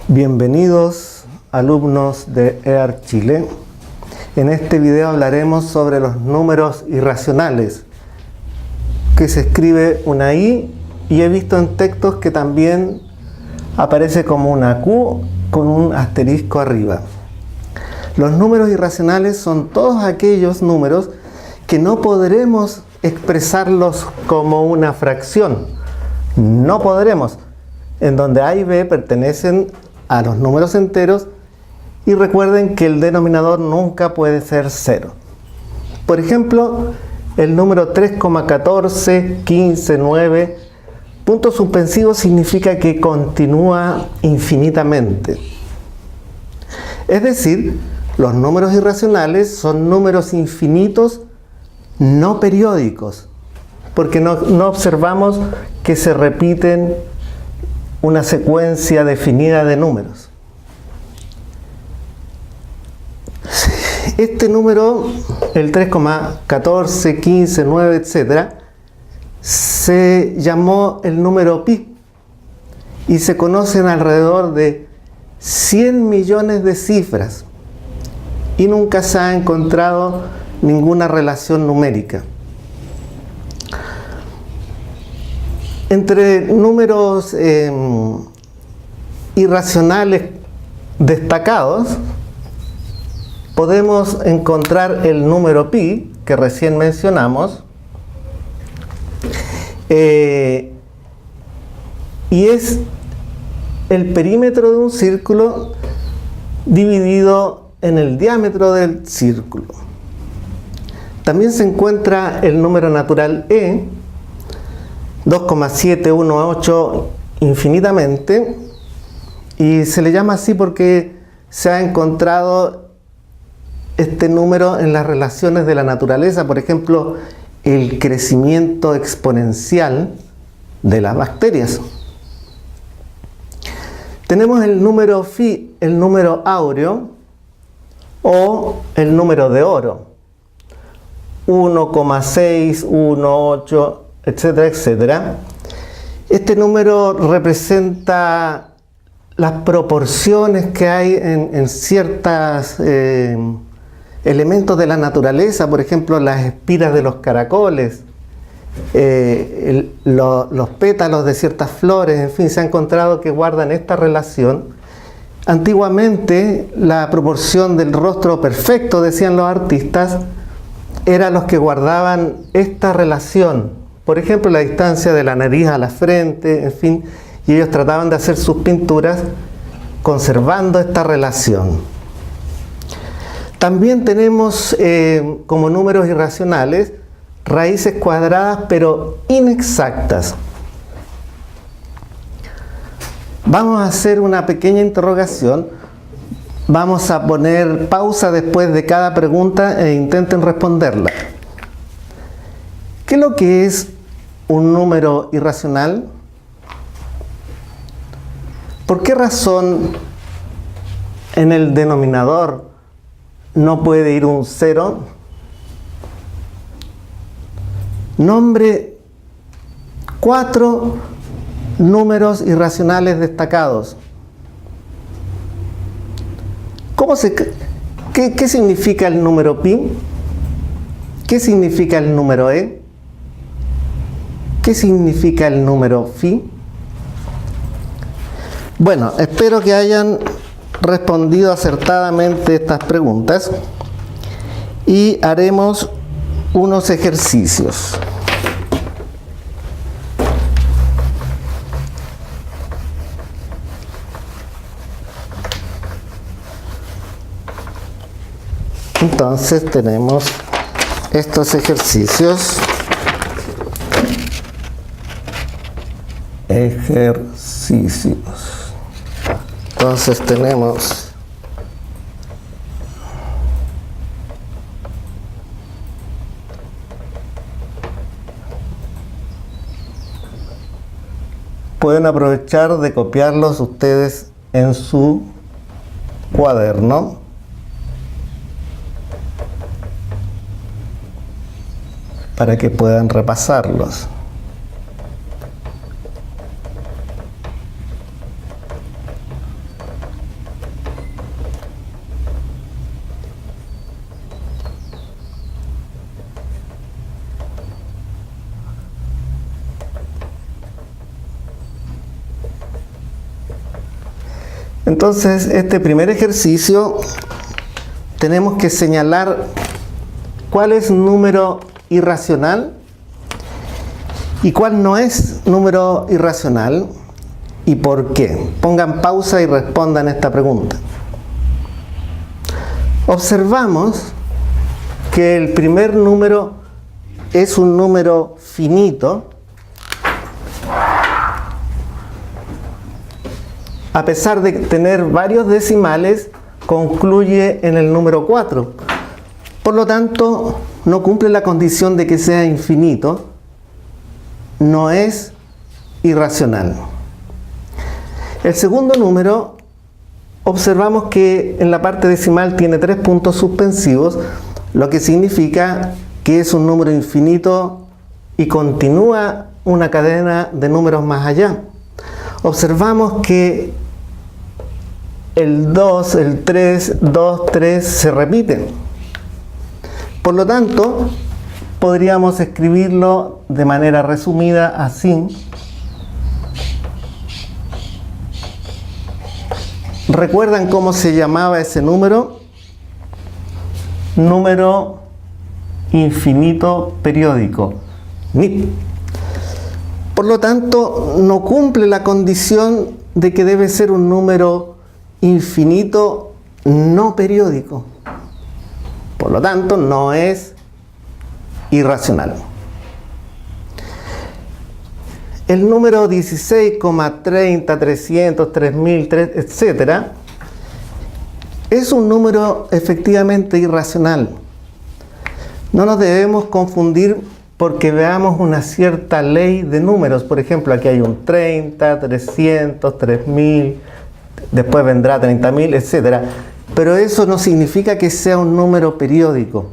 Bienvenidos alumnos de EAR Chile. En este video hablaremos sobre los números irracionales, que se escribe una I y he visto en textos que también aparece como una Q con un asterisco arriba. Los números irracionales son todos aquellos números que no podremos expresarlos como una fracción. No podremos. En donde A y B pertenecen a los números enteros y recuerden que el denominador nunca puede ser 0. Por ejemplo, el número 3,14,15,9, punto suspensivo significa que continúa infinitamente. Es decir, los números irracionales son números infinitos no periódicos, porque no observamos que se repiten una secuencia definida de números. Este número, el 3,14, 15, 9, etc., se llamó el número pi y se conocen alrededor de 100 millones de cifras y nunca se ha encontrado ninguna relación numérica. Entre números irracionales destacados podemos encontrar el número pi, que recién mencionamos, y es el perímetro de un círculo dividido en el diámetro del círculo. También se encuentra el número natural e, 2,718 infinitamente, y se le llama así porque se ha encontrado este número en las relaciones de la naturaleza, por ejemplo, el crecimiento exponencial de las bacterias. Tenemos el número phi, el número áureo o el número de oro, 1,618, etcétera, etcétera. Este número representa las proporciones que hay en ciertos elementos de la naturaleza, por ejemplo, las espiras de los caracoles, los pétalos de ciertas flores, en fin, se ha encontrado que guardan esta relación. Antiguamente, la proporción del rostro perfecto, decían los artistas, eran los que guardaban esta relación. Por ejemplo, la distancia de la nariz a la frente, en fin, y ellos trataban de hacer sus pinturas conservando esta relación. También tenemos como números irracionales raíces cuadradas pero inexactas. Vamos a hacer una pequeña interrogación. Vamos a poner pausa después de cada pregunta e intenten responderla. ¿Qué es lo que es un número irracional? ¿Por qué razón en el denominador no puede ir un 0? Nombre 4 números irracionales destacados. ¿Qué significa el número pi? ¿Qué significa el número e? ¿Qué significa el número phi? Bueno, espero que hayan respondido acertadamente estas preguntas y haremos unos ejercicios. Entonces tenemos estos ejercicios. Entonces tenemos pueden aprovechar de copiarlos ustedes en su cuaderno. Para que puedan repasarlos. Entonces, este primer ejercicio tenemos que señalar cuál es número irracional y cuál no es número irracional y por qué. Pongan pausa y respondan esta pregunta. Observamos que el primer número es un número finito, a pesar de tener varios decimales, concluye en el número 4. Por lo tanto, no cumple la condición de que sea infinito, no es irracional. El segundo número, observamos que en la parte decimal tiene 3 puntos suspensivos, lo que significa que es un número infinito y continúa una cadena de números más allá. Observamos que el 2, el 3, 2, 3 se repiten. Por lo tanto, podríamos escribirlo de manera resumida así. ¿Recuerdan cómo se llamaba ese número? Número infinito periódico, NIP. Por lo tanto, no cumple la condición de que debe ser un número infinito no periódico. Por lo tanto, no es irracional. El número 16,30, 300, 3000, etc. es un número efectivamente irracional. No nos debemos confundir porque veamos una cierta ley de números. Por ejemplo, aquí hay un 30, 300, 3000, después vendrá 30.000, etc. Pero eso no significa que sea un número periódico.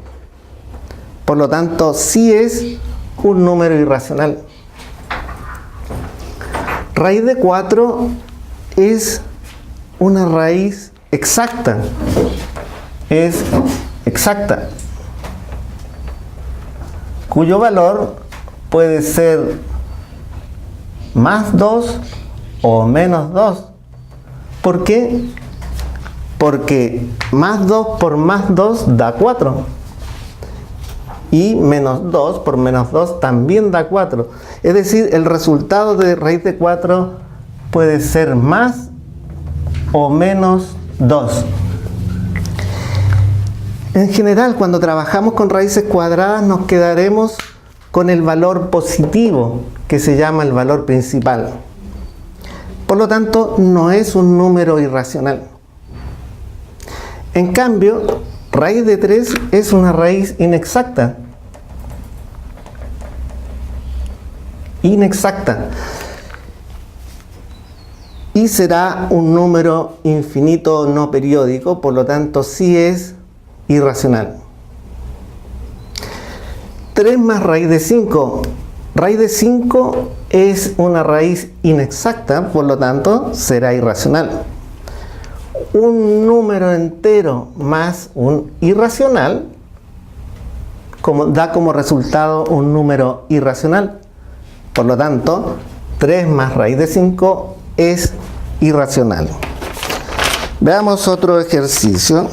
Por lo tanto, sí es un número irracional. Raíz de 4 es una raíz exacta. Es exacta. Cuyo valor puede ser más 2 o menos 2. ¿Por qué? Porque más 2 por más 2 da 4. Y menos 2 por menos 2 también da 4. Es decir, el resultado de raíz de 4 puede ser más o menos 2. En general, cuando trabajamos con raíces cuadradas, nos quedaremos con el valor positivo, que se llama el valor principal. Por lo tanto, no es un número irracional. En cambio, raíz de 3 es una raíz inexacta. Inexacta. Y será un número infinito no periódico, por lo tanto, sí es irracional. 3 más raíz de 5. Raíz de 5 es una raíz inexacta, por lo tanto, será irracional. Un número entero más un irracional da como resultado un número irracional. Por lo tanto, 3 más raíz de 5 es irracional. Veamos otro ejercicio.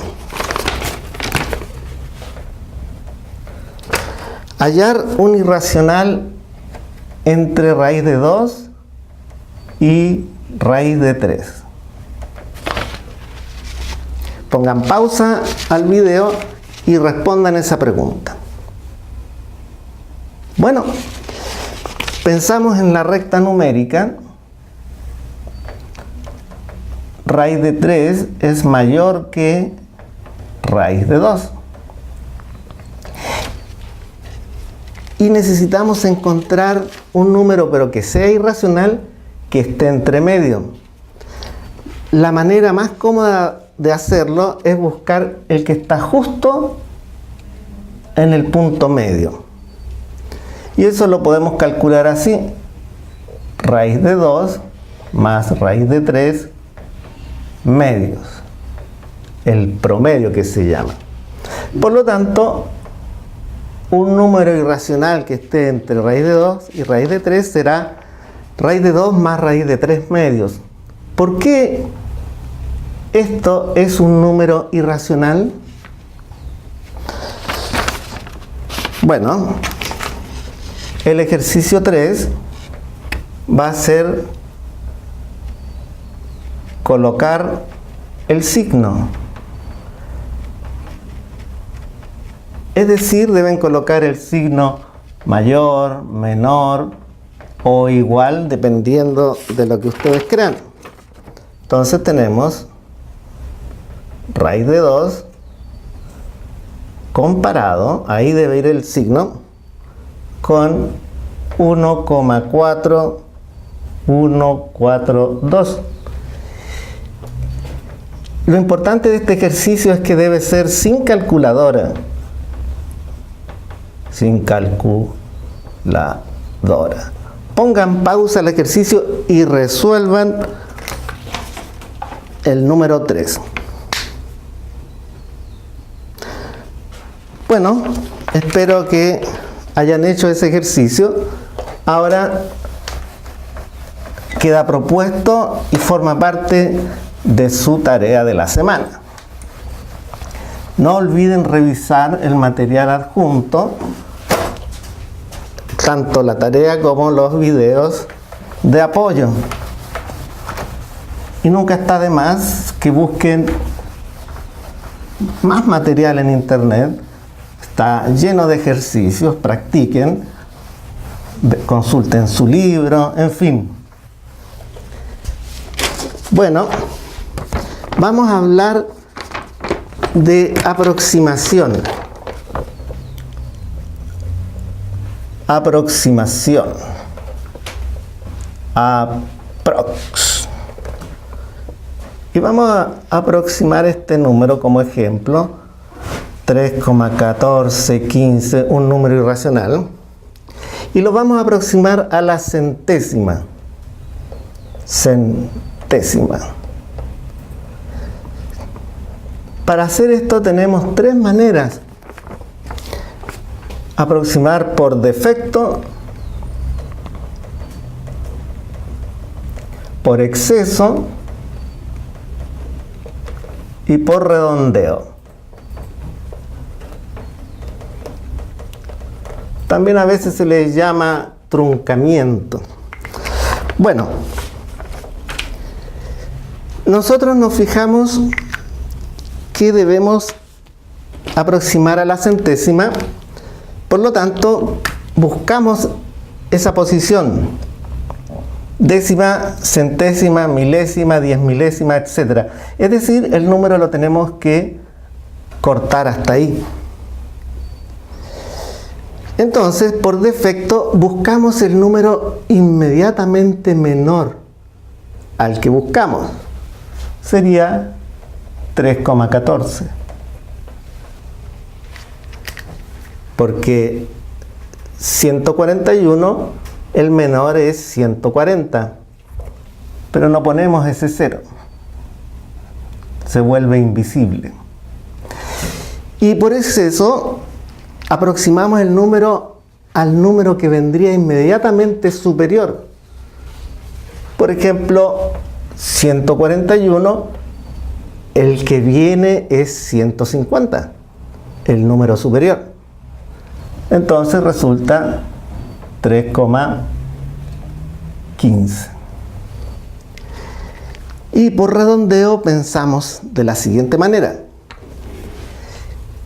Hallar un irracional entre raíz de 2 y raíz de 3. Pongan pausa al video y respondan esa pregunta. Bueno, pensamos en la recta numérica. Raíz de 3 es mayor que raíz de 2. Y necesitamos encontrar un número, pero que sea irracional, que esté entre medio. La manera más cómoda de hacerlo es buscar el que está justo en el punto medio. Y eso lo podemos calcular así. Raíz de 2 más raíz de 3 medios. El promedio que se llama. Por lo tanto, un número irracional que esté entre raíz de 2 y raíz de 3 será raíz de 2 más raíz de 3 medios. ¿Por qué ¿esto es un número irracional? Bueno, el ejercicio 3 va a ser colocar el signo. Es decir, deben colocar el signo mayor, menor o igual, dependiendo de lo que ustedes crean. Entonces tenemos raíz de 2 comparado, ahí debe ir el signo, con 1,4142. Lo importante de este ejercicio es que debe ser sin calculadora. Sin calculadora. Pongan pausa al ejercicio y resuelvan el número 3. Bueno, espero que hayan hecho ese ejercicio. Ahora queda propuesto y forma parte de su tarea de la semana. No olviden revisar el material adjunto, tanto la tarea como los videos de apoyo. Y nunca está de más que busquen más material en internet. Está lleno de ejercicios, practiquen, consulten su libro, en fin. Bueno, vamos a hablar de aproximación. Aproximación. Aprox. Y vamos a aproximar este número como ejemplo. 3,1415, un número irracional. Y lo vamos a aproximar a la centésima. Centésima. Para hacer esto tenemos tres maneras. Aproximar por defecto, por exceso y por redondeo. También a veces se les llama truncamiento. Bueno, nosotros nos fijamos que debemos aproximar a la centésima, por lo tanto buscamos esa posición: décima, centésima, milésima, 10 milésima, etc. Es decir, el número lo tenemos que cortar hasta ahí. Entonces, por defecto, buscamos el número inmediatamente menor al que buscamos. Sería 3,14. Porque 141, el menor es 140. Pero no ponemos ese 0. Se vuelve invisible. Y por exceso, aproximamos el número al número que vendría inmediatamente superior. Por ejemplo, 141, el que viene es 150, el número superior. Entonces resulta 3,15. Y por redondeo pensamos de la siguiente manera.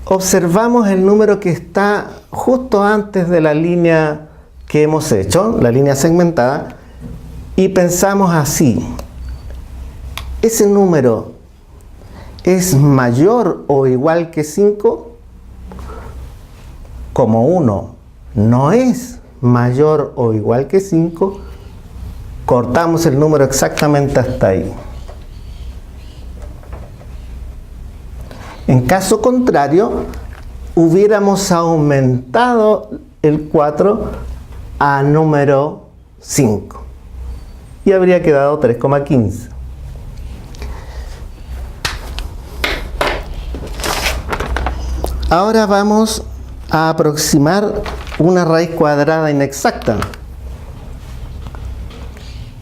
Observamos el número que está justo antes de la línea que hemos hecho, la línea segmentada, y pensamos así: ¿ese número es mayor o igual que 5? Como 1 no es mayor o igual que 5, cortamos el número exactamente hasta ahí. En caso contrario, hubiéramos aumentado el 4 a número 5 y habría quedado 3,15. Ahora vamos a aproximar una raíz cuadrada inexacta.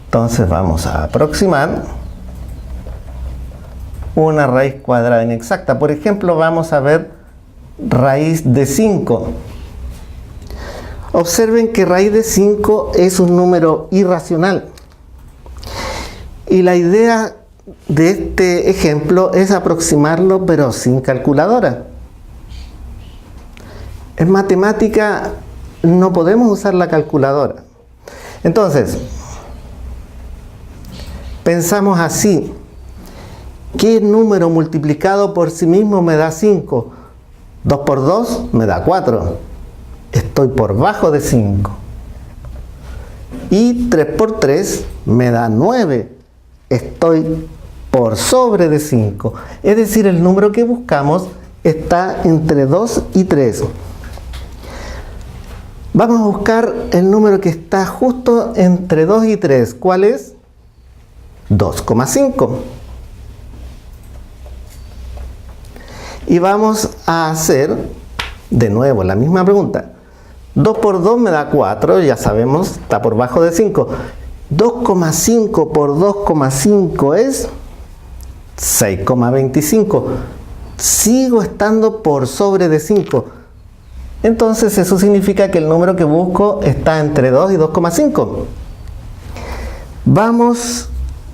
Entonces vamos a aproximar una raíz cuadrada inexacta. Por ejemplo, vamos a ver raíz de 5. Observen que raíz de 5 es un número irracional. Y la idea de este ejemplo es aproximarlo, pero sin calculadora. En matemática no podemos usar la calculadora. Entonces, pensamos así. ¿Qué número multiplicado por sí mismo me da 5? 2 por 2 me da 4. Estoy por bajo de 5. Y 3 por 3 me da 9. Estoy por sobre de 5. Es decir, el número que buscamos está entre 2 y 3. Vamos a buscar el número que está justo entre 2 y 3. ¿Cuál es? 2,5. Y vamos a hacer de nuevo la misma pregunta. 2 por 2 me da 4, ya sabemos, está por bajo de 5. 2,5 por 2,5 es 6,25. Sigo estando por sobre de 5. Entonces eso significa que el número que busco está entre 2 y 2,5. Vamos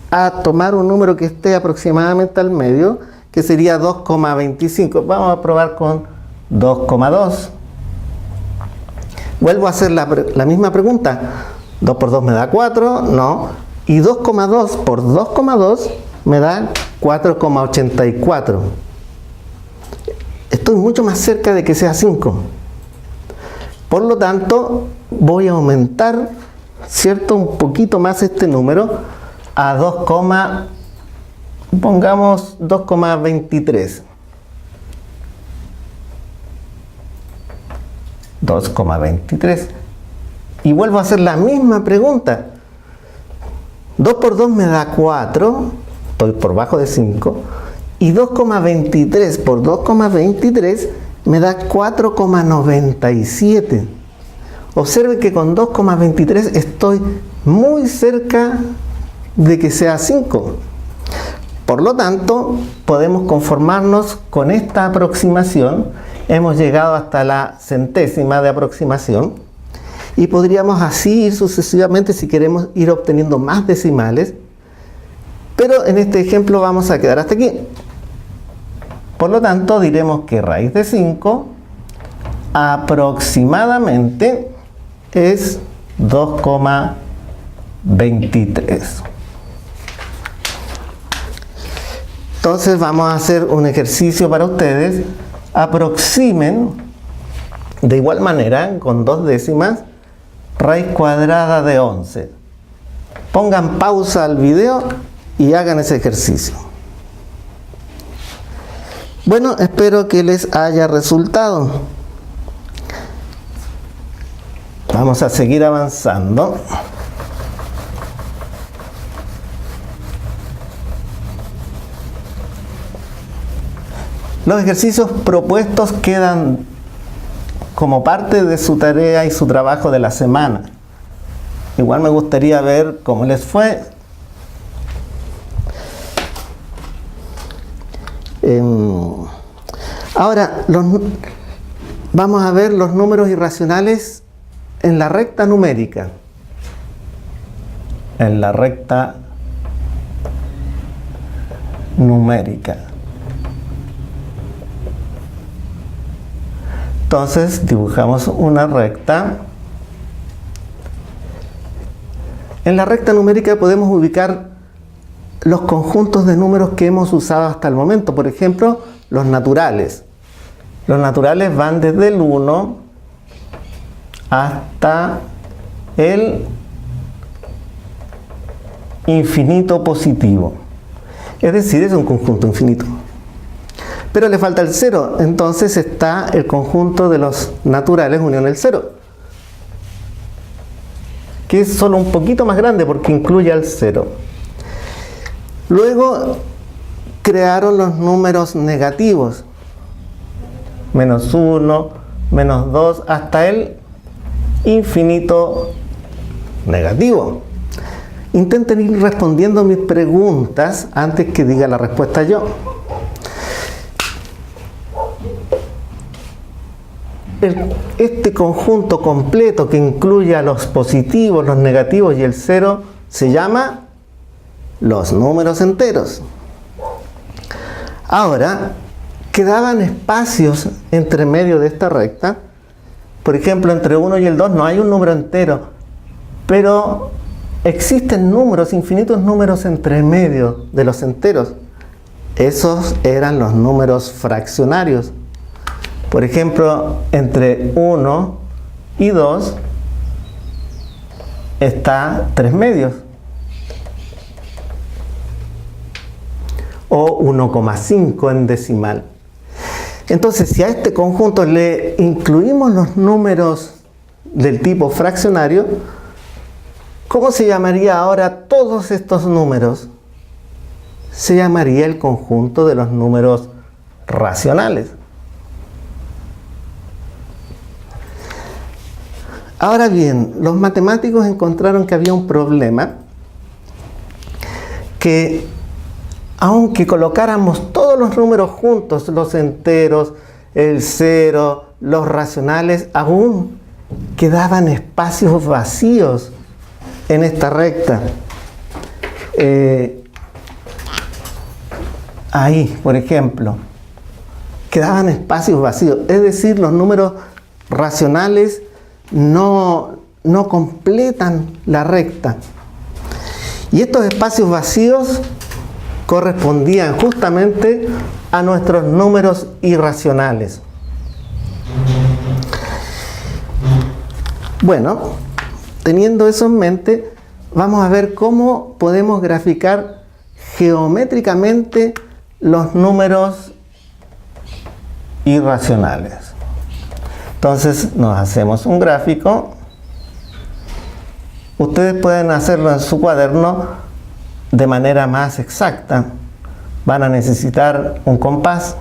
a tomar un número que esté aproximadamente al medio, que sería 2,25. Vamos a probar con 2,2. Vuelvo a hacer la misma pregunta. 2 por 2 me da 4, no. Y 2,2 por 2,2 me da 4,84. Estoy mucho más cerca de que sea 5. Por lo tanto, voy a aumentar, ¿cierto?, un poquito más este número a pongamos 2,23. 2,23. Y vuelvo a hacer la misma pregunta. 2 por 2 me da 4, estoy por bajo de 5. Y 2,23 por 2,23 me da 4,97. Observe que con 2,23 estoy muy cerca de que sea 5. Por lo tanto, podemos conformarnos con esta aproximación. Hemos llegado hasta la centésima de aproximación. Y podríamos así ir sucesivamente si queremos ir obteniendo más decimales. Pero en este ejemplo vamos a quedar hasta aquí. Por lo tanto, diremos que raíz de 5 aproximadamente es 2,23. Entonces vamos a hacer un ejercicio para ustedes. Aproximen de igual manera, con 2 décimas, raíz cuadrada de 11. Pongan pausa al video y hagan ese ejercicio. Bueno, espero que les haya resultado. Vamos a seguir avanzando. Los ejercicios propuestos quedan como parte de su tarea y su trabajo de la semana. Igual me gustaría ver cómo les fue. Ahora, vamos a ver los números irracionales en la recta numérica. En la recta numérica. Entonces dibujamos una recta. En la recta numérica podemos ubicar los conjuntos de números que hemos usado hasta el momento. Por ejemplo, los naturales. Los naturales van desde el 1 hasta el infinito positivo. Es decir, es un conjunto infinito. Pero le falta el 0, entonces está el conjunto de los naturales unión el 0, que es solo un poquito más grande porque incluye al 0. Luego crearon los números negativos, menos 1, menos 2, hasta el infinito negativo. Intenten ir respondiendo mis preguntas antes que diga la respuesta yo. Este conjunto completo que incluye a los positivos, los negativos y el cero se llama los números enteros. Ahora, quedaban espacios entre medio de esta recta. Por ejemplo, entre 1 y el 2 no hay un número entero, pero existen números, infinitos números entre medio de los enteros. Esos eran los números fraccionarios. Por ejemplo, entre 1 y 2 está 3 medios. O 1,5 en decimal. Entonces, si a este conjunto le incluimos los números del tipo fraccionario, ¿cómo se llamaría ahora todos estos números? Se llamaría el conjunto de los números racionales. Ahora bien, los matemáticos encontraron que había un problema, que aunque colocáramos todos los números juntos, los enteros, el cero, los racionales, aún quedaban espacios vacíos en esta recta. Ahí, por ejemplo, quedaban espacios vacíos, es decir, los números racionales no completan la recta. Y estos espacios vacíos correspondían justamente a nuestros números irracionales. Bueno, teniendo eso en mente, vamos a ver cómo podemos graficar geométricamente los números irracionales. Entonces nos hacemos un gráfico. Ustedes pueden hacerlo en su cuaderno de manera más exacta. Van a necesitar un compás.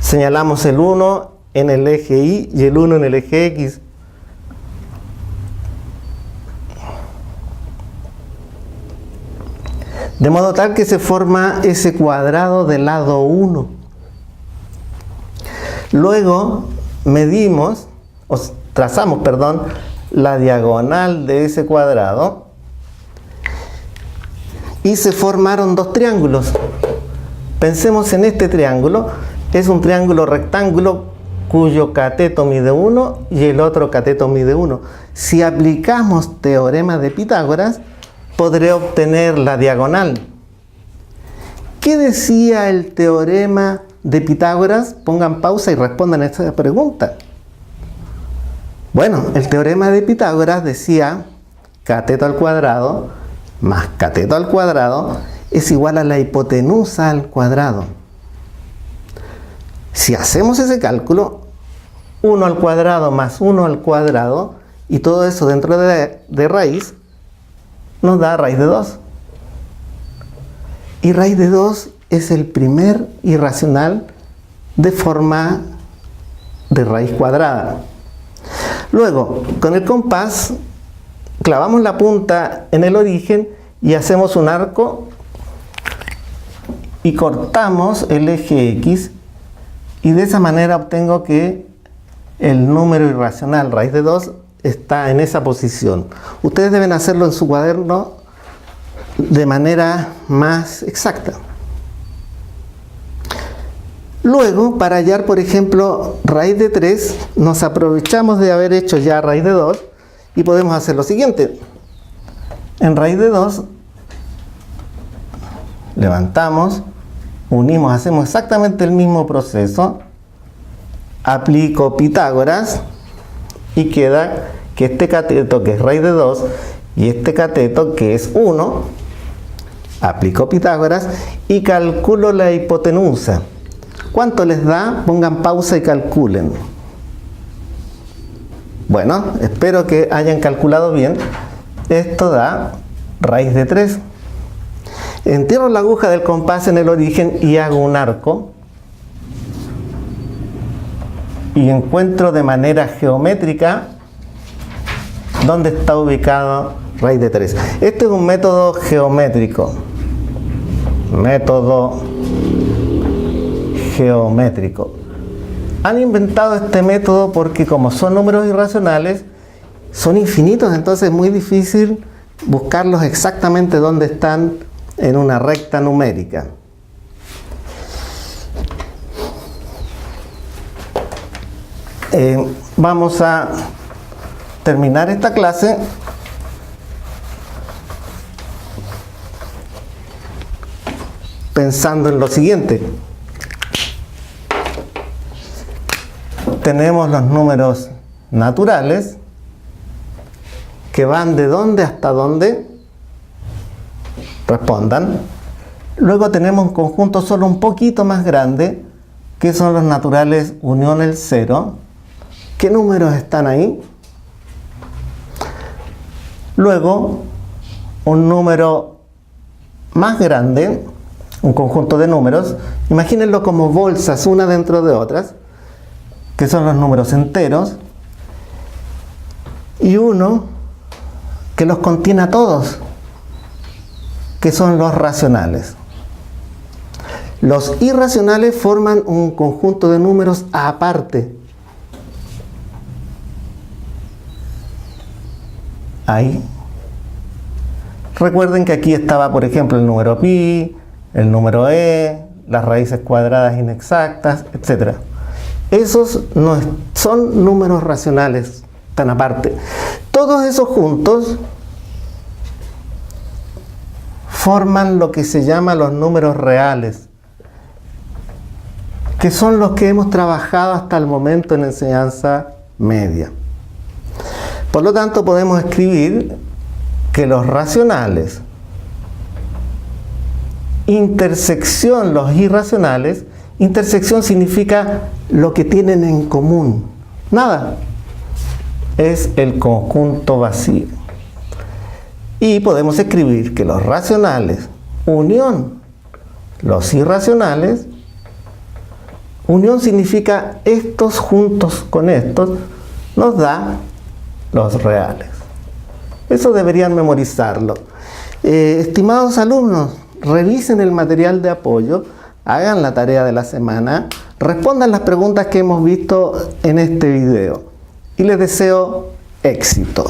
Señalamos el 1 en el eje Y y el 1 en el eje X. De modo tal que se forma ese cuadrado del lado 1. Luego medimos, o trazamos, perdón, la diagonal de ese cuadrado y se formaron dos triángulos. Pensemos en este triángulo. Es un triángulo rectángulo cuyo cateto mide 1 y el otro cateto mide 1. Si aplicamos teorema de Pitágoras, podré obtener la diagonal. ¿Qué decía el teorema de Pitágoras? Pongan pausa y respondan a esta pregunta. Bueno, el teorema de Pitágoras decía cateto al cuadrado más cateto al cuadrado es igual a la hipotenusa al cuadrado. Si hacemos ese cálculo, 1 al cuadrado más 1 al cuadrado, y todo eso dentro de raíz, nos da raíz de 2. Y raíz de 2 es el primer irracional de forma de raíz cuadrada. Luego, con el compás, clavamos la punta en el origen y hacemos un arco y cortamos el eje X, y de esa manera obtengo que el número irracional raíz de 2 está en esa posición. Ustedes deben hacerlo en su cuaderno de manera más exacta. Luego, para hallar, por ejemplo, raíz de 3, nos aprovechamos de haber hecho ya raíz de 2 y podemos hacer lo siguiente. En raíz de 2, levantamos, unimos, hacemos exactamente el mismo proceso, aplico Pitágoras y queda que este cateto, que es raíz de 2, y este cateto, que es 1, aplico Pitágoras y calculo la hipotenusa. ¿Cuánto les da? Pongan pausa y calculen. Bueno, espero que hayan calculado bien. Esto da raíz de 3. Entierro la aguja del compás en el origen y hago un arco. Y encuentro de manera geométrica dónde está ubicado raíz de 3. Este es un método geométrico. Método geométrico. Han inventado este método porque como son números irracionales, son infinitos, entonces es muy difícil buscarlos exactamente dónde están en una recta numérica. Vamos a terminar esta clase pensando en lo siguiente. Tenemos los números naturales que van de dónde hasta dónde. Respondan. Luego tenemos un conjunto solo un poquito más grande, que son los naturales unión el 0. ¿Qué números están ahí? Luego, un número más grande, un conjunto de números, imagínenlo como bolsas una dentro de otras, que son los números enteros, y uno que los contiene a todos, que son los racionales. Los irracionales forman un conjunto de números aparte. Ahí. Recuerden que aquí estaba, por ejemplo, el número pi, el número e, las raíces cuadradas inexactas, etc. Esos no son números racionales, están aparte. Todos esos juntos forman lo que se llama los números reales, que son los que hemos trabajado hasta el momento en enseñanza media. Por lo tanto, podemos escribir que los racionales, intersección los irracionales, intersección significa lo que tienen en común. Nada. Es el conjunto vacío. Y podemos escribir que los racionales, unión los irracionales, unión significa estos juntos con estos, nos da los reales. Eso deberían memorizarlo. Estimados alumnos, revisen el material de apoyo, hagan la tarea de la semana, respondan las preguntas que hemos visto en este video y les deseo éxito.